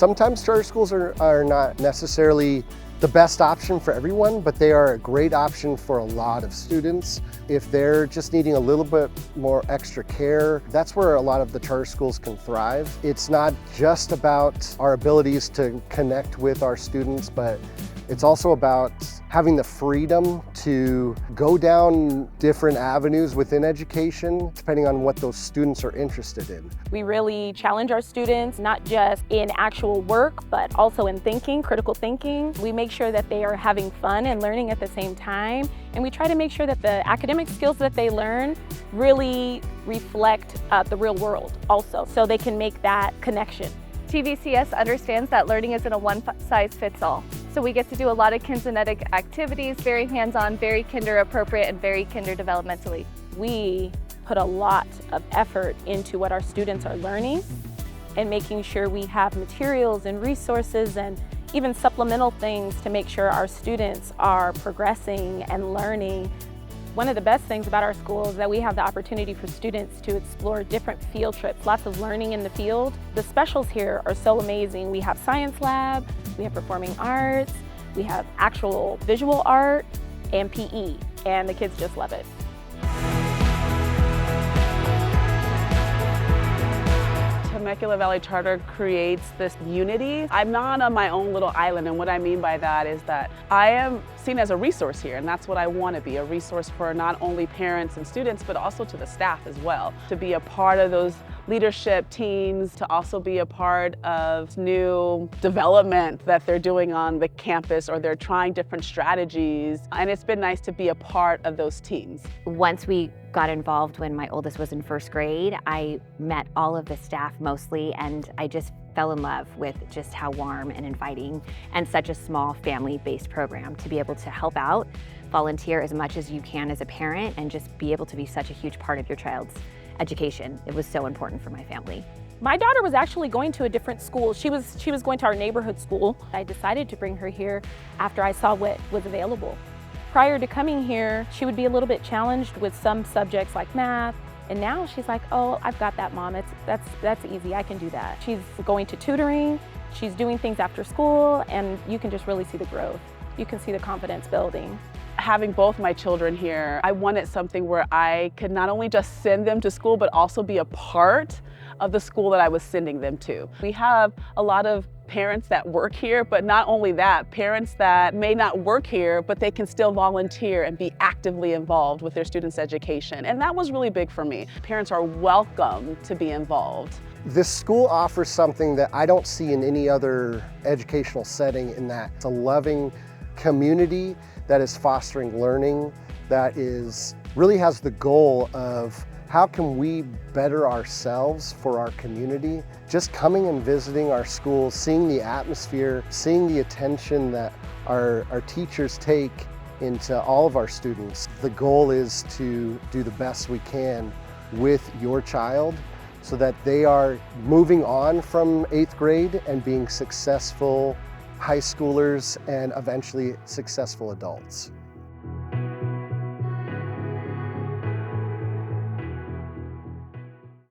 Sometimes charter schools are not necessarily the best option for everyone, but they are a great option for a lot of students. If they're just needing a little bit more extra care, that's where a lot of the charter schools can thrive. It's not just about our abilities to connect with our students, but it's also about having the freedom to go down different avenues within education, depending on what those students are interested in. We really challenge our students, not just in actual work, but also in thinking, critical thinking. We make sure that they are having fun and learning at the same time. And we try to make sure that the academic skills that they learn really reflect the real world also, so they can make that connection. TVCS understands that learning isn't a one-size-fits-all. So we get to do a lot of kinkinetic activities, very hands-on, very kinder appropriate, and very kinder developmentally. We put a lot of effort into what our students are learning and making sure we have materials and resources and even supplemental things to make sure our students are progressing and learning. One of the best things about our school is that we have the opportunity for students to explore different field trips, lots of learning in the field. The specials here are so amazing. We have science lab, we have performing arts, we have actual visual art and PE, and the kids just love it. Temecula Valley Charter creates this unity. I'm not on my own little island, and what I mean by that is that I am seen as a resource here, and that's what I want to be, a resource for not only parents and students, but also to the staff as well, to be a part of those leadership teams, to also be a part of new development that they're doing on the campus, or they're trying different strategies, and it's been nice to be a part of those teams. Once we got involved when my oldest was in first grade, I met all of the staff mostly, and I just fell in love with just how warm and inviting and such a small family-based program to be able to help out, volunteer as much as you can as a parent, and just be able to be such a huge part of your child's education. It was so important for my family. My daughter was actually going to a different school. She was going to our neighborhood school. I decided to bring her here after I saw what was available. Prior to coming here, she would be a little bit challenged with some subjects like math, and now she's like, oh, I've got that, Mom. That's easy, I can do that. She's going to tutoring, she's doing things after school, and you can just really see the growth. You can see the confidence building. Having both my children here, I wanted something where I could not only just send them to school, but also be a part of the school that I was sending them to. We have a lot of parents that work here, but not only that, parents that may not work here, but they can still volunteer and be actively involved with their students' education. And that was really big for me. Parents are welcome to be involved. This school offers something that I don't see in any other educational setting, in that it's a loving community that is fostering learning, that really has the goal of how can we better ourselves for our community? Just coming and visiting our school, seeing the atmosphere, seeing the attention that our teachers take into all of our students. The goal is to do the best we can with your child so that they are moving on from 8th grade and being successful high schoolers and eventually successful adults.